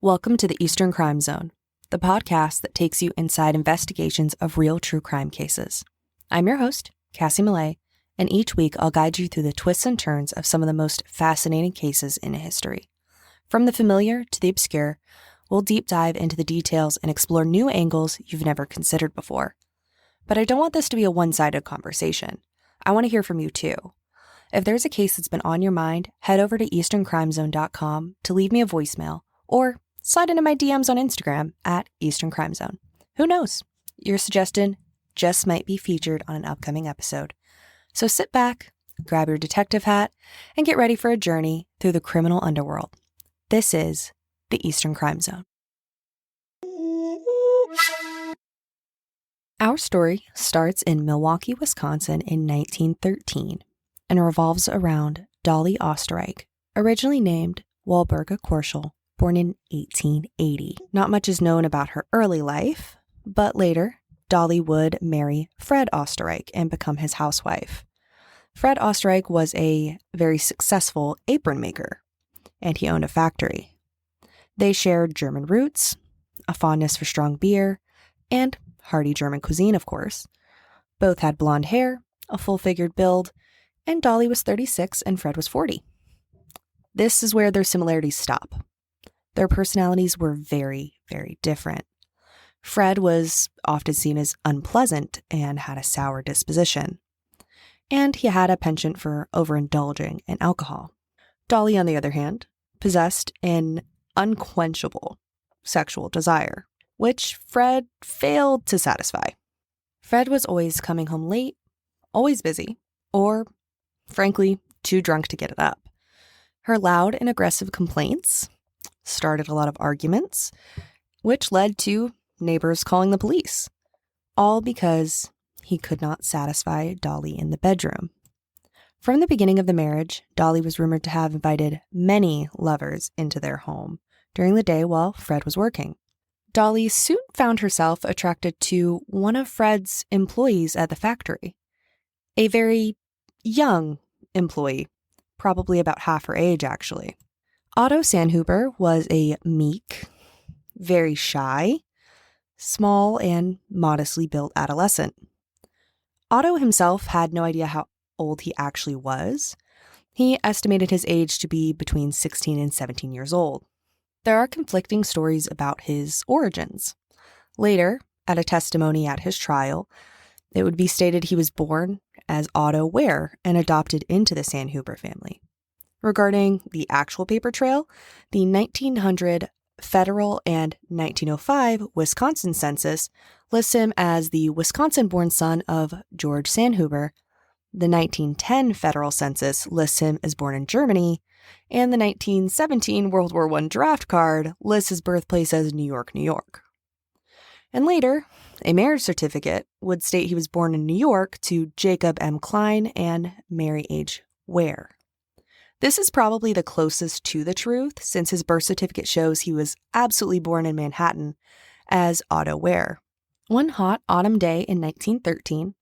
Welcome to the Eastern Crime Zone, the podcast that takes you inside investigations of real true crime cases. I'm your host, Cassie Millay, and each week I'll guide you through the twists and turns of some of the most fascinating cases in history. From the familiar to the obscure, we'll deep dive into the details and explore new angles you've never considered before. But I don't want this to be a one-sided conversation. I want to hear from you too. If there's a case that's been on your mind, head over to easterncrimezone.com to leave me a voicemail or slide into my DMs on Instagram at Eastern Crime Zone. Who knows? Your suggestion just might be featured on an upcoming episode. So sit back, grab your detective hat, and get ready for a journey through the criminal underworld. This is the Eastern Crime Zone. Our story starts in Milwaukee, Wisconsin in 1913 and revolves around Dolly Osterreich, originally named Walburga Korschel, born in 1880. Not much is known about her early life, but later, Dolly would marry Fred Osterreich and become his housewife. Fred Osterreich was a very successful apron maker, and he owned a factory. They shared German roots, a fondness for strong beer, and hearty German cuisine, of course. Both had blonde hair, a full-figured build, and Dolly was 36 and Fred was 40. This is where their similarities stop. Their personalities were very, very different. Fred was often seen as unpleasant and had a sour disposition. And he had a penchant for overindulging in alcohol. Dolly, on the other hand, possessed an unquenchable sexual desire, which Fred failed to satisfy. Fred was always coming home late, always busy, or, frankly, too drunk to get it up. Her loud and aggressive complaints started a lot of arguments, which led to neighbors calling the police, all because he could not satisfy Dolly in the bedroom. From the beginning of the marriage, Dolly was rumored to have invited many lovers into their home during the day while Fred was working. Dolly soon found herself attracted to one of Fred's employees at the factory, a very young employee, probably about half her age, actually. Otto Sandhuber was a meek, very shy, small, and modestly built adolescent. Otto himself had no idea how old he actually was. He estimated his age to be between 16 and 17 years old. There are conflicting stories about his origins. Later, at a testimony at his trial, it would be stated he was born as Otto Ware and adopted into the Sandhuber family. Regarding the actual paper trail, the 1900 federal and 1905 Wisconsin census lists him as the Wisconsin-born son of George Sandhuber. The 1910 federal census lists him as born in Germany, and the 1917 World War I draft card lists his birthplace as New York, New York. And later, a marriage certificate would state he was born in New York to Jacob M. Klein and Mary H. Ware. This is probably the closest to the truth, since his birth certificate shows he was absolutely born in Manhattan as Otto Ware. One hot autumn day in 1913,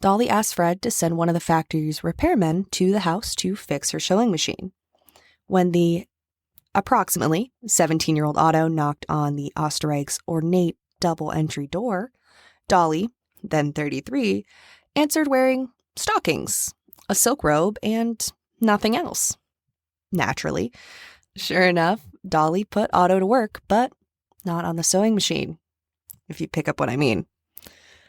Dolly asked Fred to send one of the factory's repairmen to the house to fix her sewing machine. When the approximately 17-year-old Otto knocked on the Osterreich's ornate double-entry door, Dolly, then 33, answered wearing stockings, a silk robe, and nothing else. Naturally, sure enough, Dolly put Otto to work, but not on the sewing machine, if you pick up what I mean.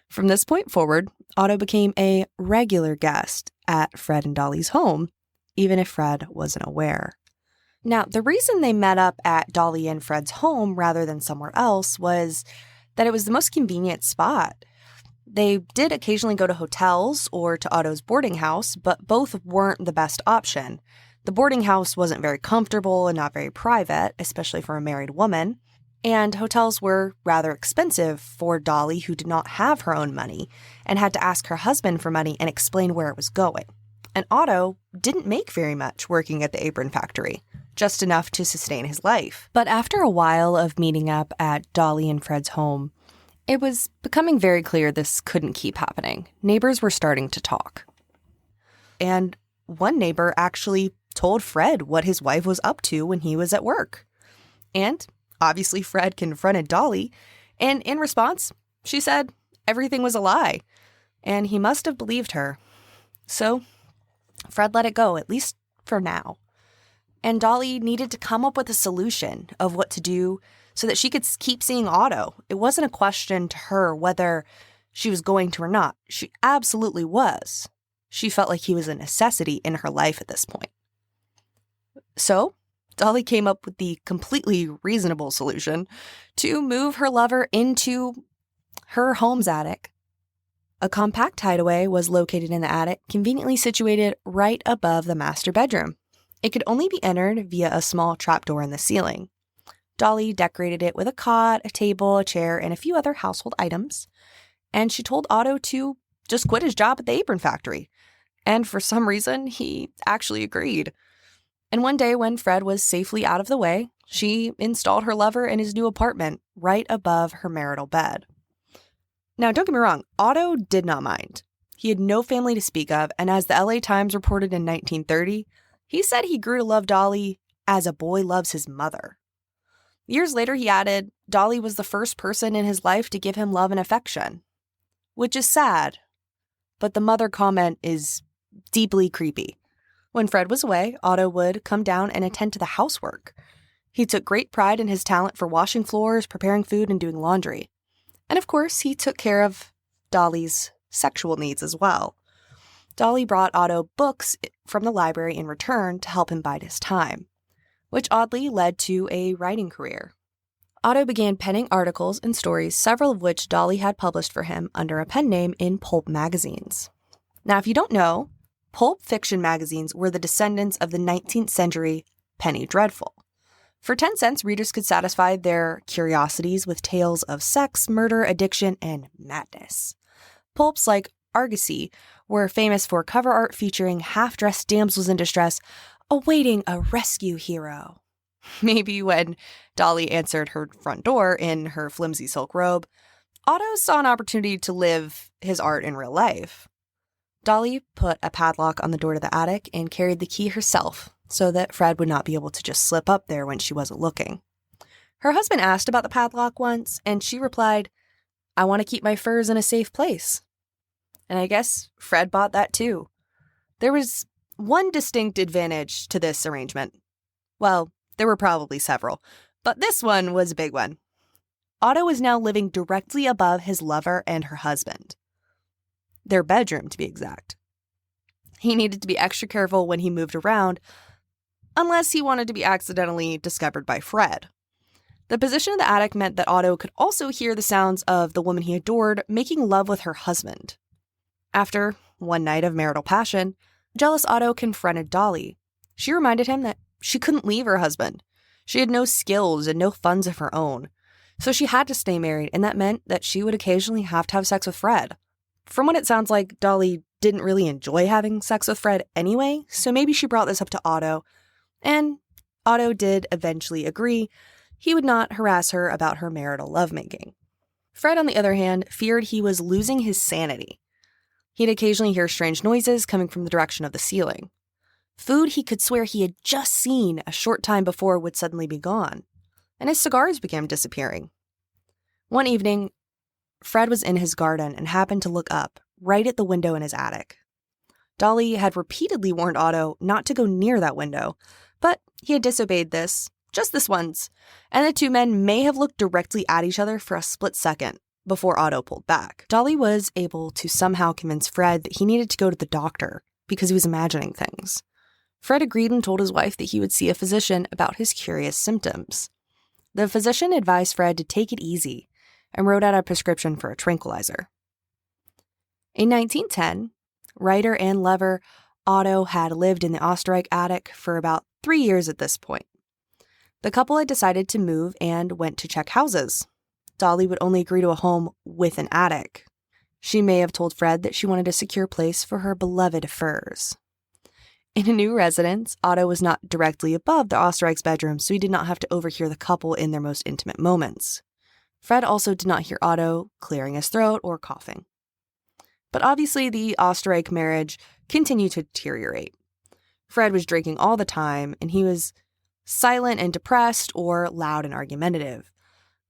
From this point forward, Otto became a regular guest at Fred and Dolly's home, even if Fred wasn't aware. Now, the reason they met up at Dolly and Fred's home rather than somewhere else was that it was the most convenient spot. They did occasionally go to hotels or to Otto's boarding house, but both weren't the best option. The boarding house wasn't very comfortable and not very private, especially for a married woman, and hotels were rather expensive for Dolly, who did not have her own money and had to ask her husband for money and explain where it was going. and Otto didn't make very much working at the apron factory, just enough to sustain his life. But after a while of meeting up at Dolly and Fred's home, it was becoming very clear this couldn't keep happening. Neighbors were starting to talk. And one neighbor actually told Fred what his wife was up to when he was at work. And obviously Fred confronted Dolly, and in response, she said everything was a lie, and he must have believed her. So Fred let it go, at least for now. And Dolly needed to come up with a solution of what to do so that she could keep seeing Otto. It wasn't a question to her whether she was going to or not. She absolutely was. She felt like he was a necessity in her life at this point. So Dolly came up with the completely reasonable solution to move her lover into her home's attic. A compact hideaway was located in the attic, conveniently situated right above the master bedroom. It could only be entered via a small trapdoor in the ceiling. Dolly decorated it with a cot, a table, a chair, and a few other household items. And she told Otto to just quit his job at the apron factory. And for some reason, he actually agreed. And one day when Fred was safely out of the way, she installed her lover in his new apartment right above her marital bed. Now, don't get me wrong, Otto did not mind. He had no family to speak of, and as the LA Times reported in 1930, he said he grew to love Dolly as a boy loves his mother. Years later, he added, Dolly was the first person in his life to give him love and affection, which is sad, but the mother comment is deeply creepy. When Fred was away, Otto would come down and attend to the housework. He took great pride in his talent for washing floors, preparing food, and doing laundry. And of course, he took care of Dolly's sexual needs as well. Dolly brought Otto books from the library in return to help him bide his time, which oddly led to a writing career. Otto began penning articles and stories, several of which Dolly had published for him under a pen name in pulp magazines. Now, if you don't know, pulp fiction magazines were the descendants of the 19th century penny dreadful. For 10 cents, readers could satisfy their curiosities with tales of sex, murder, addiction, and madness. Pulps like Argosy were famous for cover art featuring half-dressed damsels in distress awaiting a rescue hero. Maybe when Dolly answered her front door in her flimsy silk robe, Otto saw an opportunity to live his art in real life. Dolly put a padlock on the door to the attic and carried the key herself so that Fred would not be able to just slip up there when she wasn't looking. Her husband asked about the padlock once, and she replied, I want to keep my furs in a safe place. And I guess Fred bought that too. There was one distinct advantage to this arrangement. Well, there were probably several, but this one was a big one. Otto was now living directly above his lover and her husband. Their bedroom, to be exact. He needed to be extra careful when he moved around, unless he wanted to be accidentally discovered by Fred. The position of the attic meant that Otto could also hear the sounds of the woman he adored making love with her husband. After one night of marital passion, jealous Otto confronted Dolly. She reminded him that she couldn't leave her husband. She had no skills and no funds of her own. So she had to stay married, and that meant that she would occasionally have to have sex with Fred. From what it sounds like, Dolly didn't really enjoy having sex with Fred anyway, so maybe she brought this up to Otto, and Otto did eventually agree he would not harass her about her marital lovemaking. Fred, on the other hand, feared he was losing his sanity. He'd occasionally hear strange noises coming from the direction of the ceiling. Food he could swear he had just seen a short time before would suddenly be gone, and his cigars began disappearing. One evening, Fred was in his garden and happened to look up, right at the window in his attic. Dolly had repeatedly warned Otto not to go near that window, but he had disobeyed this, just this once, and the two men may have looked directly at each other for a split second before Otto pulled back. Dolly was able to somehow convince Fred that he needed to go to the doctor because he was imagining things. Fred agreed and told his wife that he would see a physician about his curious symptoms. The physician advised Fred to take it easy and wrote out a prescription for a tranquilizer. In 1910, writer and lover Otto had lived in the Osterreich attic for about 3 years at this point. The couple had decided to move and went to check houses. Dolly would only agree to a home with an attic. She may have told Fred that she wanted a secure place for her beloved furs. In a new residence, Otto was not directly above the Osterreich's bedroom, so he did not have to overhear the couple in their most intimate moments. Fred also did not hear Otto clearing his throat or coughing. But obviously, the Osterreich marriage continued to deteriorate. Fred was drinking all the time, and he was silent and depressed or loud and argumentative.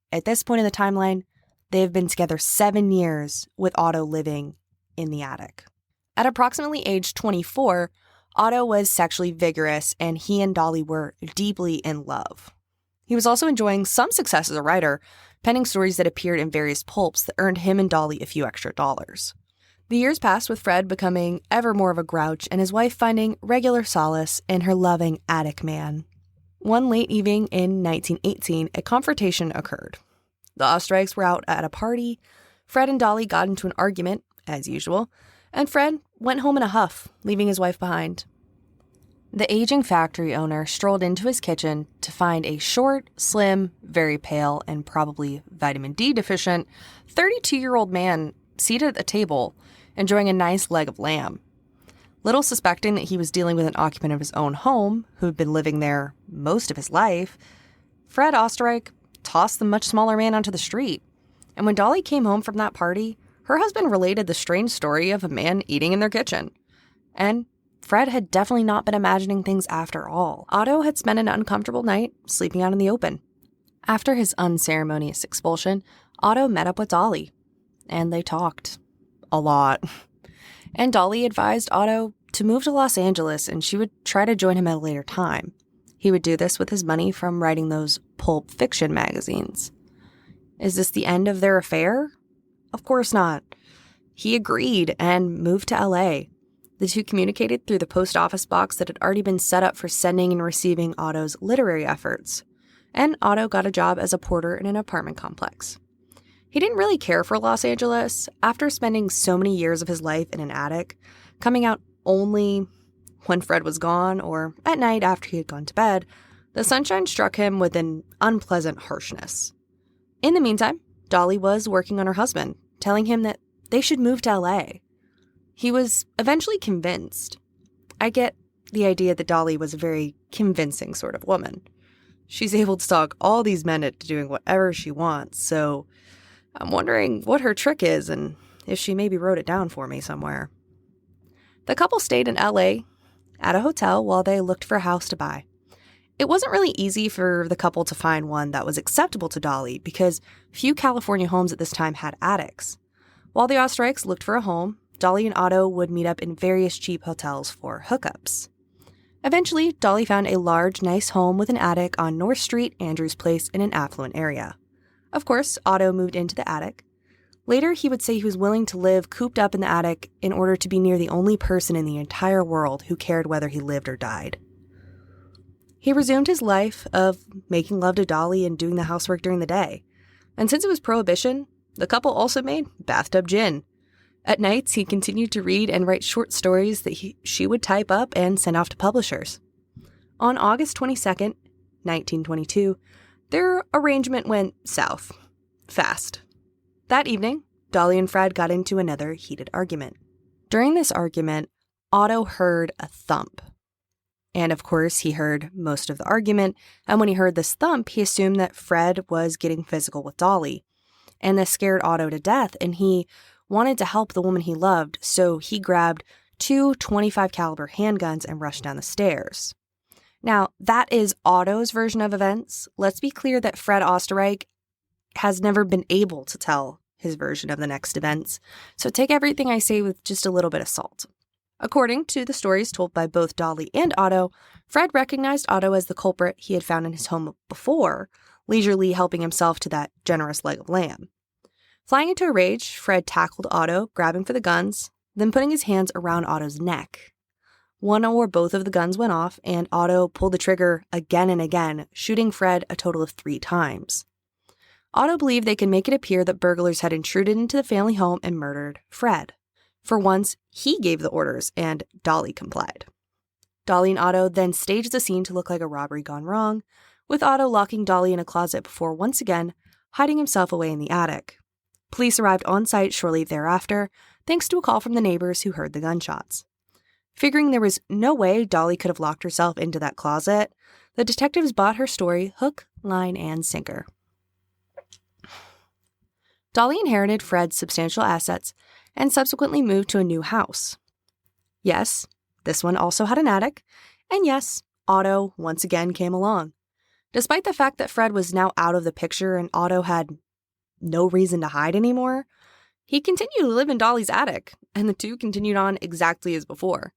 At this point in the timeline, they have been together 7 years, with Otto living in the attic. At approximately age 24, Otto was sexually vigorous, and he and Dolly were deeply in love. He was also enjoying some success as a writer, penning stories that appeared in various pulps that earned him and Dolly a few extra dollars. The years passed, with Fred becoming ever more of a grouch and his wife finding regular solace in her loving attic man. One late evening in 1918, a confrontation occurred. The Osterreichs were out at a party. Fred and Dolly got into an argument, as usual, and Fred went home in a huff, leaving his wife behind. The aging factory owner strolled into his kitchen to find a short, slim, very pale, and probably vitamin D deficient 32-year-old man seated at the table, enjoying a nice leg of lamb. Little suspecting that he was dealing with an occupant of his own home, who had been living there most of his life, Fred Osterreich tossed the much smaller man onto the street. And when Dolly came home from that party, her husband related the strange story of a man eating in their kitchen. And Fred had definitely not been imagining things after all. Otto had spent an uncomfortable night sleeping out in the open. After his unceremonious expulsion, Otto met up with Dolly, and they talked. A lot. And Dolly advised Otto to move to Los Angeles, and she would try to join him at a later time. He would do this with his money from writing those pulp fiction magazines. Is this the end of their affair? Of course not. He agreed and moved to LA. The two communicated through the post office box that had already been set up for sending and receiving Otto's literary efforts. And Otto got a job as a porter in an apartment complex. He didn't really care for Los Angeles. After spending so many years of his life in an attic, coming out only when Fred was gone or at night after he had gone to bed, the sunshine struck him with an unpleasant harshness. In the meantime, Dolly was working on her husband, telling him that they should move to LA. He was eventually convinced. I get the idea that Dolly was a very convincing sort of woman. She's able to talk all these men into doing whatever she wants, so I'm wondering what her trick is and if she maybe wrote it down for me somewhere. The couple stayed in LA at a hotel while they looked for a house to buy. It wasn't really easy for the couple to find one that was acceptable to Dolly because few California homes at this time had attics. While the Osterreichs looked for a home, Dolly and Otto would meet up in various cheap hotels for hookups. Eventually, Dolly found a large, nice home with an attic on North Street, Andrews Place, in an affluent area. Of course, Otto moved into the attic. Later, he would say he was willing to live cooped up in the attic in order to be near the only person in the entire world who cared whether he lived or died. He resumed his life of making love to Dolly and doing the housework during the day. And since it was Prohibition, the couple also made bathtub gin. At nights, he continued to read and write short stories that she would type up and send off to publishers. On August 22nd, 1922, their arrangement went south. Fast. That evening, Dolly and Fred got into another heated argument. During this argument, Otto heard a thump. And of course, he heard most of the argument, and when he heard this thump, he assumed that Fred was getting physical with Dolly. And this scared Otto to death, and he wanted to help the woman he loved, so he grabbed 2 .25 caliber handguns and rushed down the stairs. Now, that is Otto's version of events. Let's be clear that Fred Osterreich has never been able to tell his version of the next events, so take everything I say with just a little bit of salt. According to the stories told by both Dolly and Otto, Fred recognized Otto as the culprit he had found in his home before, leisurely helping himself to that generous leg of lamb. Flying into a rage, Fred tackled Otto, grabbing for the guns, then putting his hands around Otto's neck. One or both of the guns went off, and Otto pulled the trigger again and again, shooting Fred a total of 3 times. Otto believed they could make it appear that burglars had intruded into the family home and murdered Fred. For once, he gave the orders, and Dolly complied. Dolly and Otto then staged the scene to look like a robbery gone wrong, with Otto locking Dolly in a closet before once again hiding himself away in the attic. Police arrived on site shortly thereafter, thanks to a call from the neighbors who heard the gunshots. Figuring there was no way Dolly could have locked herself into that closet, the detectives bought her story hook, line, and sinker. Dolly inherited Fred's substantial assets and subsequently moved to a new house. Yes, this one also had an attic, and yes, Otto once again came along. Despite the fact that Fred was now out of the picture and Otto had no reason to hide anymore, he continued to live in Dolly's attic, and the two continued on exactly as before.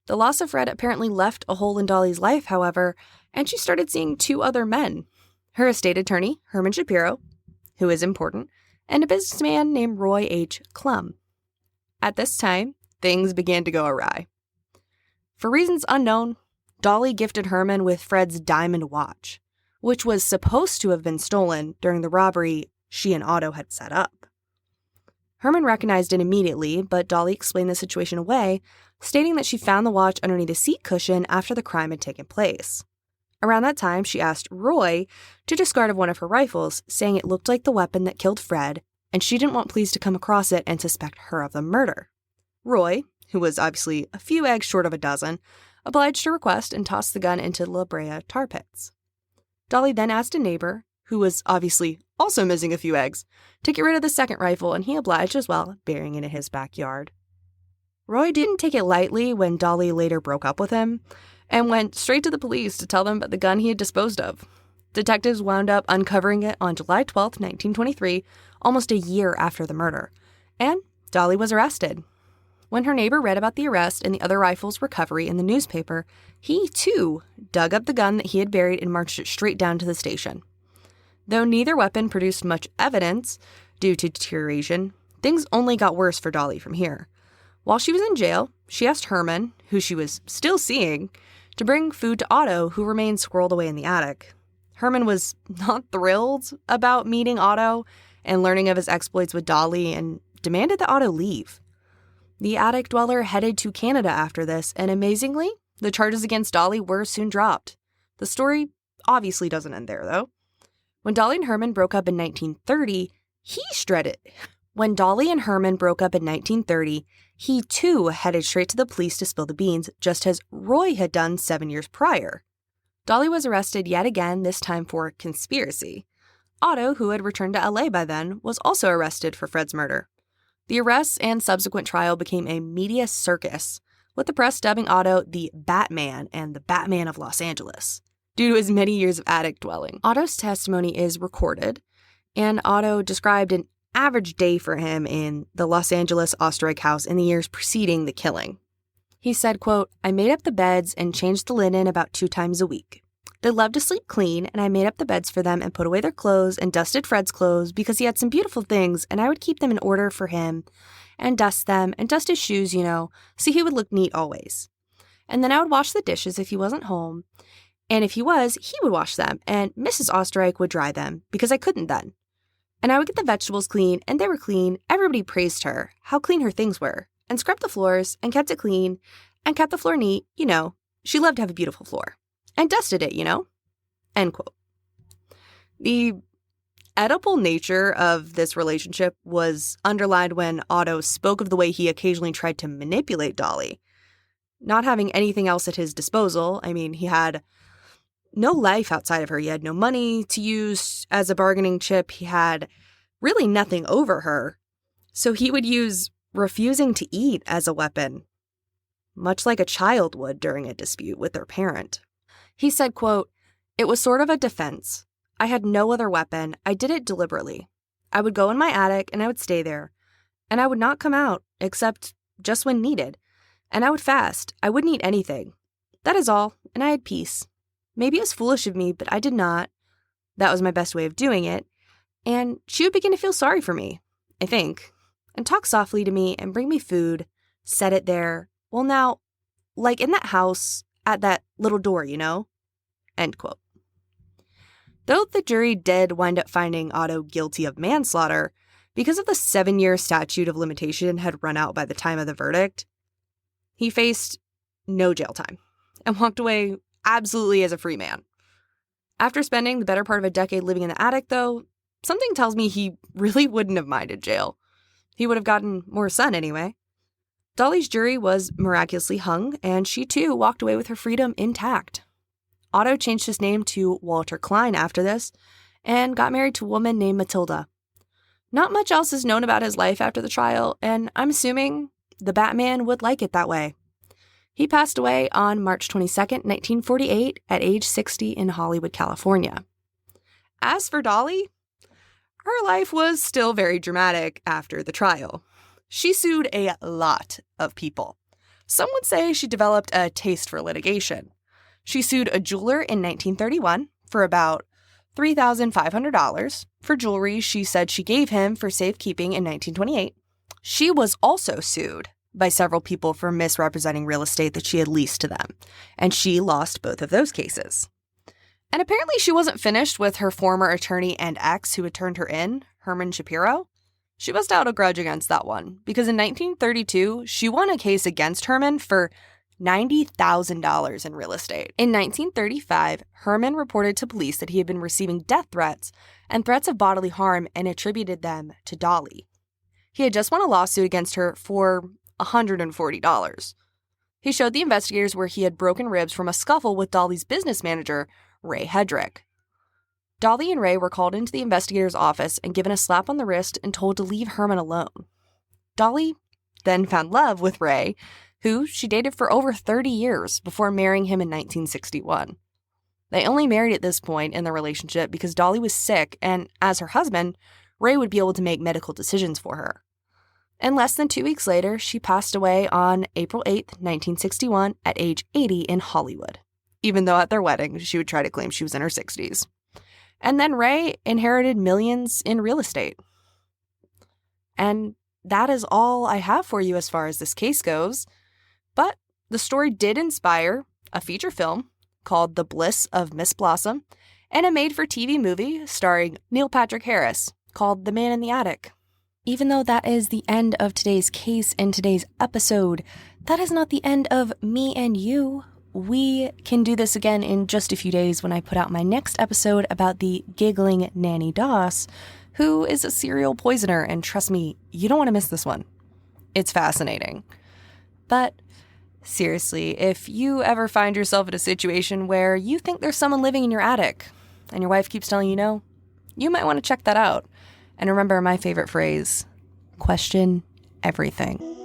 The loss of Fred apparently left a hole in Dolly's life, however, and she started seeing two other men. Her estate attorney, Herman Shapiro, who is important, and a businessman named Roy H. Klum. At this time, things began to go awry. For reasons unknown, Dolly gifted Herman with Fred's diamond watch, which was supposed to have been stolen during the robbery she and Otto had set up. Herman recognized it immediately, but Dolly explained the situation away, stating that she found the watch underneath a seat cushion after the crime had taken place. Around that time, she asked Roy to discard of one of her rifles, saying it looked like the weapon that killed Fred, and she didn't want police to come across it and suspect her of the murder. Roy, who was obviously a few eggs short of a dozen, obliged her request and tossed the gun into the La Brea tar pits. Dolly then asked a neighbor, who was obviously also missing a few eggs, to get rid of the second rifle, and he obliged as well, burying it in his backyard. Roy didn't take it lightly when Dolly later broke up with him, and went straight to the police to tell them about the gun he had disposed of. Detectives wound up uncovering it on July 12, 1923, almost a year after the murder, and Dolly was arrested. When her neighbor read about the arrest and the other rifle's recovery in the newspaper, he, too, dug up the gun that he had buried and marched it straight down to the station. Though neither weapon produced much evidence due to deterioration, things only got worse for Dolly from here. While she was in jail, she asked Herman, who she was still seeing, to bring food to Otto, who remained squirreled away in the attic. Herman was not thrilled about meeting Otto and learning of his exploits with Dolly and demanded that Otto leave. The attic dweller headed to Canada after this, and amazingly, the charges against Dolly were soon dropped. The story obviously doesn't end there, though. When Dolly and Herman broke up in 1930, When Dolly and Herman broke up in 1930, he too headed straight to the police to spill the beans, just as Roy had done 7 years prior. Dolly was arrested yet again, this time for conspiracy. Otto, who had returned to LA by then, was also arrested for Fred's murder. The arrests and subsequent trial became a media circus, with the press dubbing Otto the Batman and the Batman of Los Angeles, due to his many years of attic dwelling. Otto's testimony is recorded, and Otto described an average day for him in the Los Angeles Osterreich house in the years preceding the killing. He said, quote, "I made up the beds and changed the linen about 2 times a week. They loved to sleep clean, and I made up the beds for them and put away their clothes and dusted Fred's clothes because he had some beautiful things, and I would keep them in order for him and dust them and dust his shoes, so he would look neat always. And then I would wash the dishes if he wasn't home, and if he was, he would wash them, and Mrs. Osterreich would dry them because I couldn't then. And I would get the vegetables clean, and they were clean. Everybody praised her, how clean her things were, and scrubbed the floors, and kept it clean, and kept the floor neat, She loved to have a beautiful floor. And dusted it, End quote. The edible nature of this relationship was underlined when Otto spoke of the way he occasionally tried to manipulate Dolly. Not having anything else at his disposal, he had no life outside of her. He had no money to use as a bargaining chip. He had really nothing over her. So he would use refusing to eat as a weapon, much like a child would during a dispute with their parent. He said, quote, "It was sort of a defense. I had no other weapon. I did it deliberately. I would go in my attic and I would stay there. And I would not come out except just when needed. And I would fast. I wouldn't eat anything. That is all. And I had peace. Maybe it was foolish of me, but I did not. That was my best way of doing it. And she would begin to feel sorry for me, I think, and talk softly to me and bring me food, set it there. Well, now, like in that house, at that little door, End quote. Though the jury did wind up finding Otto guilty of manslaughter, because of the 7-year statute of limitation had run out by the time of the verdict, he faced no jail time and walked away absolutely as a free man. After spending the better part of a decade living in the attic, though, something tells me he really wouldn't have minded jail. He would have gotten more sun anyway. Dolly's jury was miraculously hung, and she too walked away with her freedom intact. Otto changed his name to Walter Klein after this and got married to a woman named Matilda. Not much else is known about his life after the trial, and I'm assuming the Batman would like it that way. He passed away on March 22nd, 1948, at age 60 in Hollywood, California. As for Dolly, her life was still very dramatic after the trial. She sued a lot of people. Some would say she developed a taste for litigation. She sued a jeweler in 1931 for about $3,500 for jewelry she said she gave him for safekeeping in 1928. She was also sued by several people for misrepresenting real estate that she had leased to them, and she lost both of those cases. And apparently she wasn't finished with her former attorney and ex who had turned her in, Herman Shapiro. She must have a grudge against that one, because in 1932, she won a case against Herman for $90,000 in real estate. In 1935, Herman reported to police that he had been receiving death threats and threats of bodily harm and attributed them to Dolly. He had just won a lawsuit against her for $140. He showed the investigators where he had broken ribs from a scuffle with Dolly's business manager, Ray Hedrick. Dolly and Ray were called into the investigator's office and given a slap on the wrist and told to leave Herman alone. Dolly then found love with Ray, who she dated for over 30 years before marrying him in 1961. They only married at this point in the relationship because Dolly was sick, and as her husband, Ray would be able to make medical decisions for her. And less than 2 weeks later, she passed away on April 8, 1961, at age 80 in Hollywood, even though at their wedding, she would try to claim she was in her 60s. And then Ray inherited millions in real estate. And that is all I have for you as far as this case goes. But the story did inspire a feature film called The Bliss of Miss Blossom and a made-for-TV movie starring Neil Patrick Harris called The Man in the Attic. Even though that is the end of today's case and today's episode, that is not the end of me and you. We can do this again in just a few days when I put out my next episode about the giggling Nanny Doss, who is a serial poisoner, and trust me, you don't want to miss this one. It's fascinating. But seriously, if you ever find yourself in a situation where you think there's someone living in your attic and your wife keeps telling you no, you might want to check that out. And remember my favorite phrase, question everything.